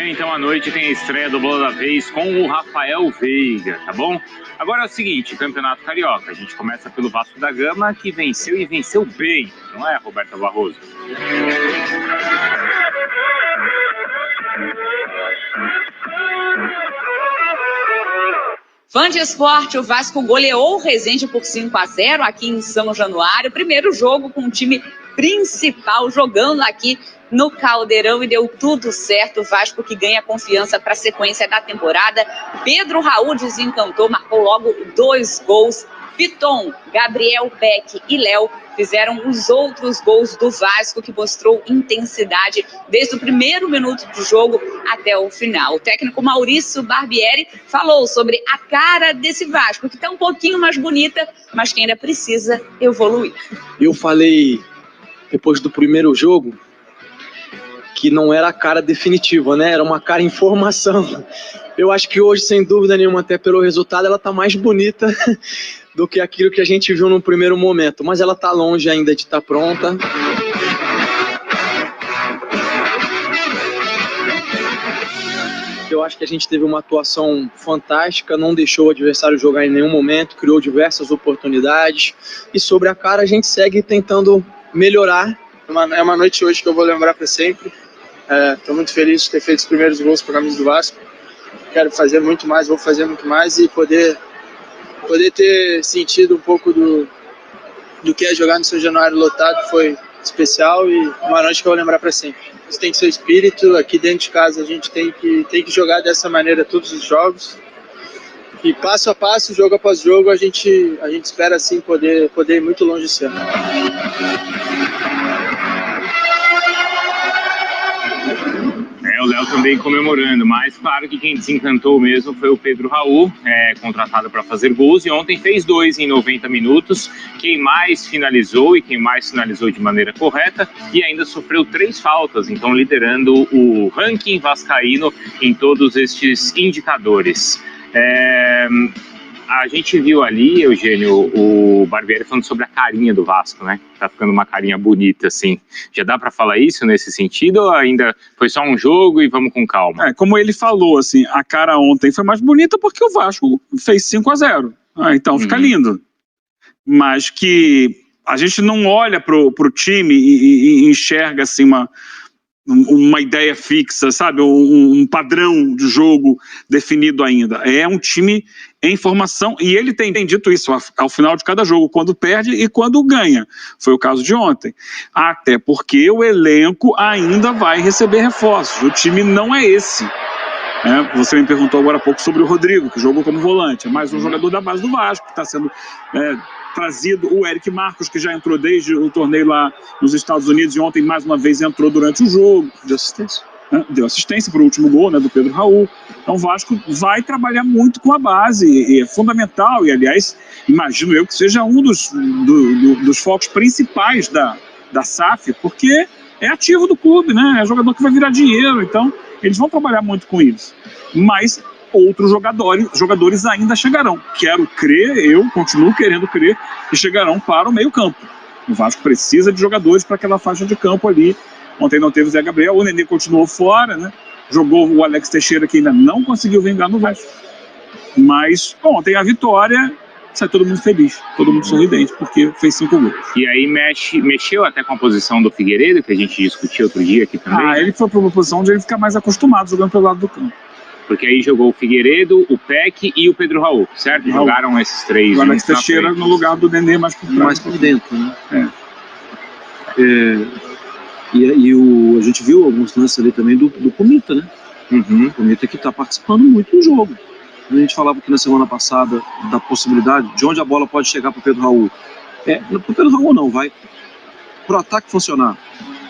Amanhã, então, à noite, tem a estreia do Bola da Vez com o Rafael Veiga, tá bom? Agora é o seguinte, Campeonato Carioca. A gente começa pelo Vasco da Gama, que venceu e venceu bem, não é, Roberto Barroso? Fã de esporte, o Vasco goleou o Resende por 5-0 aqui em São Januário. Primeiro jogo com o time principal jogando aqui no Caldeirão e deu tudo certo. O Vasco que ganha confiança para a sequência da temporada. Pedro Raul desencantou, marcou logo 2 gols. Piton, Gabriel, Beck e Léo fizeram os outros gols do Vasco, que mostrou intensidade desde o primeiro minuto do jogo até o final. O técnico Maurício Barbieri falou sobre a cara desse Vasco, que está um pouquinho mais bonita, mas que ainda precisa evoluir. Eu falei, depois do primeiro jogo, que não era a cara definitiva, né? Era uma cara em formação. Eu acho que hoje, sem dúvida nenhuma, até pelo resultado, ela está mais bonita do que aquilo que a gente viu no primeiro momento. Mas ela está longe ainda de estar pronta. Eu acho que a gente teve uma atuação fantástica, não deixou o adversário jogar em nenhum momento, criou diversas oportunidades. E sobre a cara, a gente segue tentando melhorar. É uma noite hoje que eu vou lembrar para sempre. Estou muito feliz de ter feito os primeiros gols para a camisa do Vasco. Quero fazer muito mais, vou fazer muito mais e poder ter sentido um pouco do que é jogar no São Januário lotado foi especial e uma noite que eu vou lembrar para sempre. Isso tem que ser o espírito, aqui dentro de casa a gente tem que jogar dessa maneira todos os jogos e passo a passo, jogo após jogo, a gente espera assim poder ir muito longe esse ano. O Léo também comemorando, mas claro que quem desencantou mesmo foi o Pedro Raul, contratado para fazer gols, e ontem fez 2 em 90 minutos, quem mais finalizou de maneira correta, e ainda sofreu 3 faltas, então liderando o ranking vascaíno em todos estes indicadores. A gente viu ali, Eugênio, o Barbieri falando sobre a carinha do Vasco, né? Tá ficando uma carinha bonita, assim. Já dá para falar isso nesse sentido ou ainda foi só um jogo e vamos com calma? Como ele falou, assim, a cara ontem foi mais bonita porque o Vasco fez 5-0. Então fica lindo. Mas que a gente não olha pro time e enxerga, assim, uma ideia fixa, sabe? Um padrão de jogo definido ainda. É um time em formação, e ele tem dito isso ao final de cada jogo, quando perde e quando ganha. Foi o caso de ontem. Até porque o elenco ainda vai receber reforços. O time não é esse. Você me perguntou agora há pouco sobre o Rodrigo, que jogou como volante. É mais um jogador da base do Vasco, que está sendo trazido. O Eric Marcos, que já entrou desde o torneio lá nos Estados Unidos, e ontem mais uma vez entrou durante o jogo. Deu assistência para o último gol, né, do Pedro Raul. Então o Vasco vai trabalhar muito com a base, e é fundamental, e aliás, imagino eu que seja um dos focos principais da SAF, porque é ativo do clube, né, é jogador que vai virar dinheiro, então eles vão trabalhar muito com isso. Mas outros jogadores ainda chegarão. Quero crer, eu continuo querendo crer, que chegarão para o meio campo. O Vasco precisa de jogadores para aquela faixa de campo ali. Ontem não teve o Zé Gabriel, o Nenê continuou fora, né? Jogou o Alex Teixeira, que ainda não conseguiu vingar no Vasco. Mas, ontem a vitória, sai todo mundo feliz, todo mundo sorridente, porque fez 5 gols. E aí mexeu até com a posição do Figueiredo, que a gente discutiu outro dia aqui também. Ele foi para uma posição onde ele fica mais acostumado jogando pelo lado do campo. Porque aí jogou o Figueiredo, o Peck e o Pedro Raul, certo? Raul. Jogaram esses 3. O Alex Teixeira no lugar do Nenê mais por dentro, né? A gente viu alguns lances ali também do Pumita, né? O Pumita que está participando muito do jogo. A gente falava aqui na semana passada da possibilidade de onde a bola pode chegar para o Pedro Raul. Para o Pedro Raul não, vai para o ataque funcionar.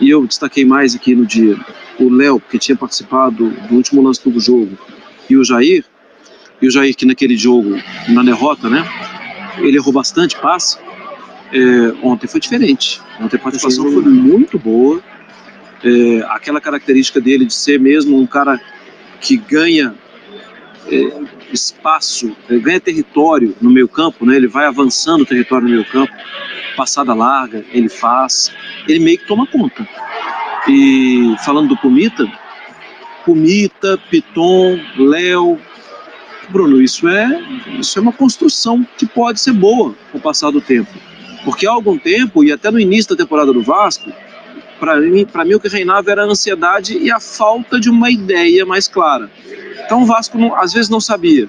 E eu destaquei mais aqui no dia o Léo, que tinha participado do último lance do jogo, e o Jair que naquele jogo, na derrota, né, ele errou bastante passe. Ontem foi diferente. Ontem a participação foi muito boa. Aquela característica dele de ser mesmo um cara que ganha espaço, ganha território no meio campo, né? Ele vai avançando o território no meio campo, passada larga, ele faz, ele meio que toma conta. E falando do Pumita, Pumita, Piton, Léo. Bruno, isso é uma construção que pode ser boa com o passar do tempo. Porque há algum tempo, e até no início da temporada do Vasco, para mim o que reinava era a ansiedade e a falta de uma ideia mais clara. Então o Vasco às vezes não sabia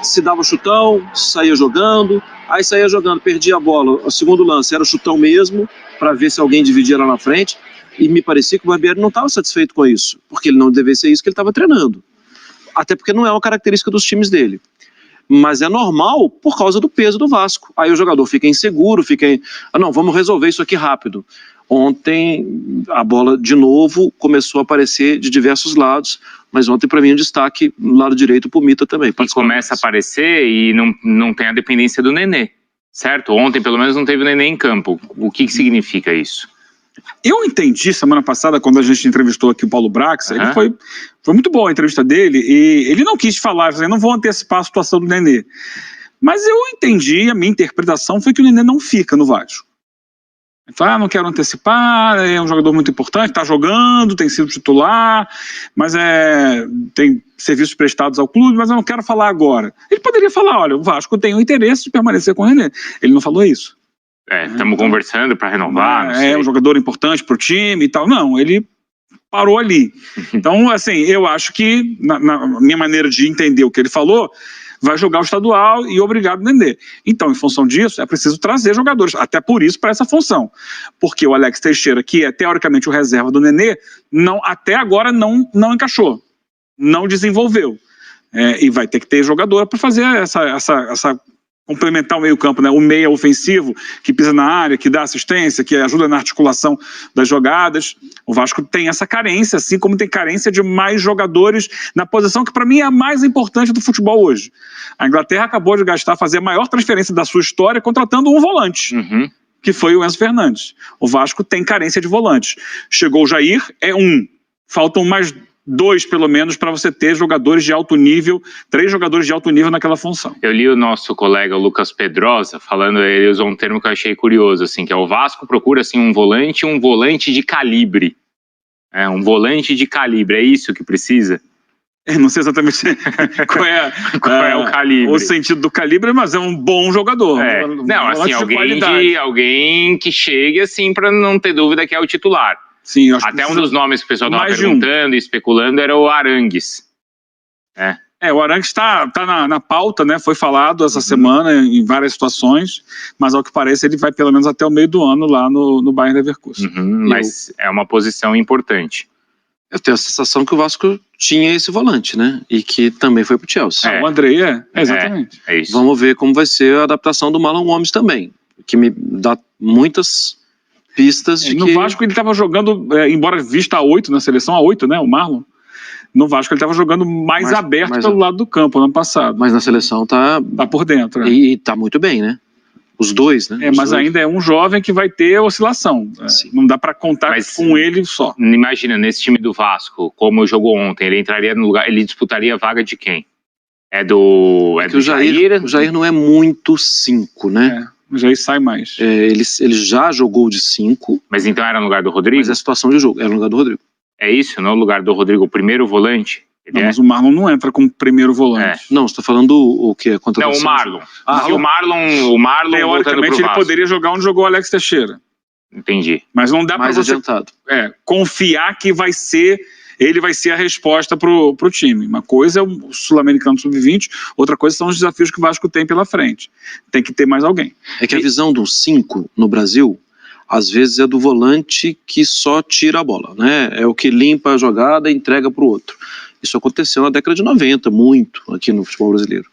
se dava chutão, se saía jogando, aí saía jogando, perdia a bola, o segundo lance era o chutão mesmo, para ver se alguém dividia lá na frente, e me parecia que o Barbieri não estava satisfeito com isso, porque ele não devia ser isso que ele estava treinando. Até porque não é uma característica dos times dele. Mas é normal por causa do peso do Vasco. Aí o jogador fica inseguro, não, vamos resolver isso aqui rápido. Ontem a bola de novo começou a aparecer de diversos lados, mas ontem para mim o destaque no lado direito, o Pumita também. E começa a aparecer e não tem a dependência do Nenê, certo? Ontem pelo menos não teve o Nenê em campo. O que significa isso? Eu entendi semana passada, quando a gente entrevistou aqui o Paulo Braxa, ele foi muito boa a entrevista dele, e ele não quis falar, eu não vou antecipar a situação do Nenê. Mas eu entendi, a minha interpretação foi que o Nenê não fica no Vasco. Ele fala, não quero antecipar, é um jogador muito importante, está jogando, tem sido titular, mas tem serviços prestados ao clube, mas eu não quero falar agora. Ele poderia falar, olha, o Vasco tem o interesse de permanecer com o Nenê. Ele não falou isso. Estamos conversando para renovar. É um jogador importante para o time e tal. Não, ele parou ali. Então, assim, eu acho que, na minha maneira de entender o que ele falou, vai jogar o estadual e obrigado a Nenê. Então, em função disso, é preciso trazer jogadores, até por isso, para essa função. Porque o Alex Teixeira, que é teoricamente o reserva do Nenê, até agora não encaixou, não desenvolveu. E vai ter que ter jogador para fazer essa complementar o meio-campo, né? O meia ofensivo, que pisa na área, que dá assistência, que ajuda na articulação das jogadas. O Vasco tem essa carência, assim como tem carência de mais jogadores na posição que, para mim, é a mais importante do futebol hoje. A Inglaterra acabou de fazer a maior transferência da sua história contratando um volante, que foi o Enzo Fernandes. O Vasco tem carência de volantes. Chegou o Jair, faltam mais 2, pelo menos, para você ter jogadores de alto nível, 3 jogadores de alto nível naquela função. Eu li o nosso colega Lucas Pedrosa falando, ele usou um termo que eu achei curioso, assim, que é o Vasco procura assim, um volante de calibre. Um volante de calibre, é isso que precisa? Eu não sei exatamente qual é o calibre. O sentido do calibre, mas é um bom jogador. Não, assim, alguém que chegue assim para não ter dúvida que é o titular. Sim, eu acho até um dos nomes que o pessoal estava perguntando e especulando era o Arangues. O Arangues está na pauta, né? Foi falado essa semana em várias situações, mas ao que parece ele vai pelo menos até o meio do ano lá no Bayern Leverkusen. Mas é uma posição importante. Eu tenho a sensação que o Vasco tinha esse volante, né? E que também foi pro Chelsea. O Andrei exatamente. É isso. Vamos ver como vai ser a adaptação do Marlon Gomes também, que me dá muitas pistas de no Vasco ele estava jogando, embora vista a 8 na seleção, a 8, né, o Marlon, no Vasco ele estava jogando mais aberto pelo lado do campo no ano passado. Mas na seleção tá por dentro. E tá muito bem, né? Os dois, né? Mas ainda é um jovem que vai ter oscilação. Não dá para contar com ele só. Imagina, nesse time do Vasco, como jogou ontem, ele entraria no lugar, ele disputaria a vaga de quem? Do Jair? O Jair não é muito 5, né? O Jair sai mais. Ele já jogou de 5. Mas então era no lugar do Rodrigo? Mas a situação de jogo era no lugar do Rodrigo. É isso, não no lugar do Rodrigo, o primeiro volante? Mas o Marlon não entra como primeiro volante. Não, você tá falando o quê? Não, o Marlon. O Marlon teoricamente ele poderia jogar onde jogou o Alex Teixeira. Entendi. Mas não dá para você confiar que ele vai ser a resposta pro time. Uma coisa é o Sul-Americano Sub-20, outra coisa são os desafios que o Vasco tem pela frente. Tem que ter mais alguém. É que a visão do 5 no Brasil, às vezes é do volante que só tira a bola, né? É o que limpa a jogada e entrega pro outro. Isso aconteceu na década de 90, muito, aqui no futebol brasileiro.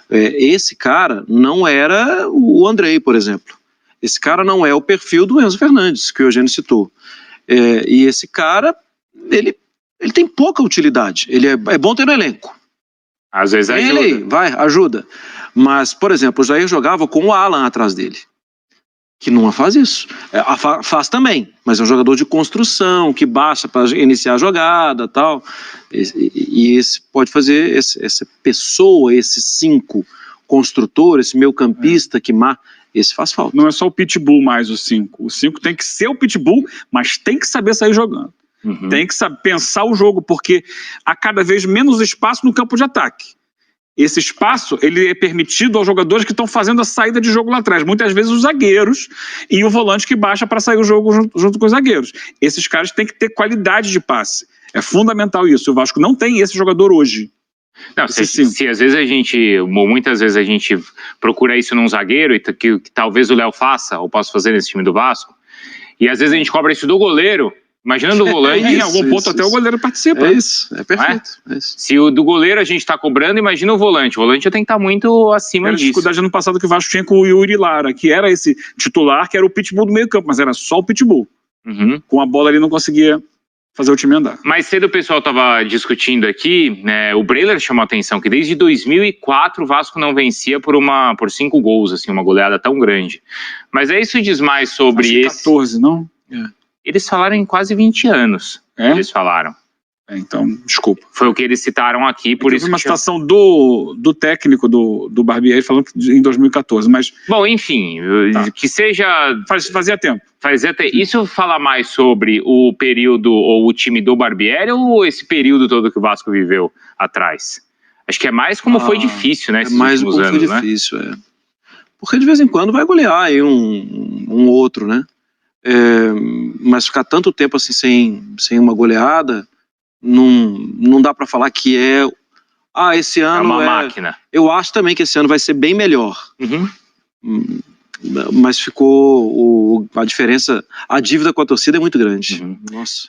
Esse cara não era o Andrei, por exemplo. Esse cara não é o perfil do Enzo Fernandes, que o Eugênio citou. E esse cara, ele tem pouca utilidade. Ele é bom ter no elenco. Às vezes ajuda. Ajuda. Mas, por exemplo, o Jair jogava com o Alan atrás dele, que não faz isso. Faz também, mas é um jogador de construção, que baixa para iniciar a jogada e tal. E esse pode fazer, essa pessoa, esse 5 construtor, esse meio campista esse faz falta. Não é só o pitbull mais o 5. O 5 tem que ser o pitbull, mas tem que saber sair jogando. Tem que saber pensar o jogo, porque há cada vez menos espaço no campo de ataque. Esse espaço, ele é permitido aos jogadores que estão fazendo a saída de jogo lá atrás. Muitas vezes os zagueiros e o volante que baixa para sair o jogo junto com os zagueiros. Esses caras têm que ter qualidade de passe. É fundamental isso. O Vasco não tem esse jogador hoje. Não, se às vezes muitas vezes a gente procura isso num zagueiro, que talvez o Léo faça, ou possa fazer nesse time do Vasco, e às vezes a gente cobra isso do goleiro, imaginando o volante. Em algum ponto até o goleiro participa. É isso, é perfeito. É? Se o do goleiro a gente está cobrando, imagina o volante já tem que estar muito acima disso. A dificuldade no passado que o Vasco tinha com o Yuri Lara, que era esse titular, que era o pitbull do meio campo, mas era só o pitbull. Com a bola ele não conseguia fazer o time andar. Mais cedo o pessoal estava discutindo aqui, né, o Breiler chamou a atenção que desde 2004 o Vasco não vencia por 5 gols, assim, uma goleada tão grande. Mas isso diz mais sobre esse... 14, não? Eles falaram em quase 20 anos. Eles falaram. Então, desculpa. Foi o que eles citaram aqui, por isso. Uma citação do técnico do Barbieri falando em 2014, mas... Bom, enfim, que seja... Fazia tempo. Isso fala mais sobre o período ou o time do Barbieri ou esse período todo que o Vasco viveu atrás? Acho que é mais como foi difícil, né? É mais como foi difícil, né? Porque de vez em quando vai golear aí um outro, né? Mas ficar tanto tempo assim sem uma goleada, não dá para falar que esse ano é uma máquina. Eu acho também que esse ano vai ser bem melhor. Mas ficou a diferença, a dívida com a torcida é muito grande. Nossa.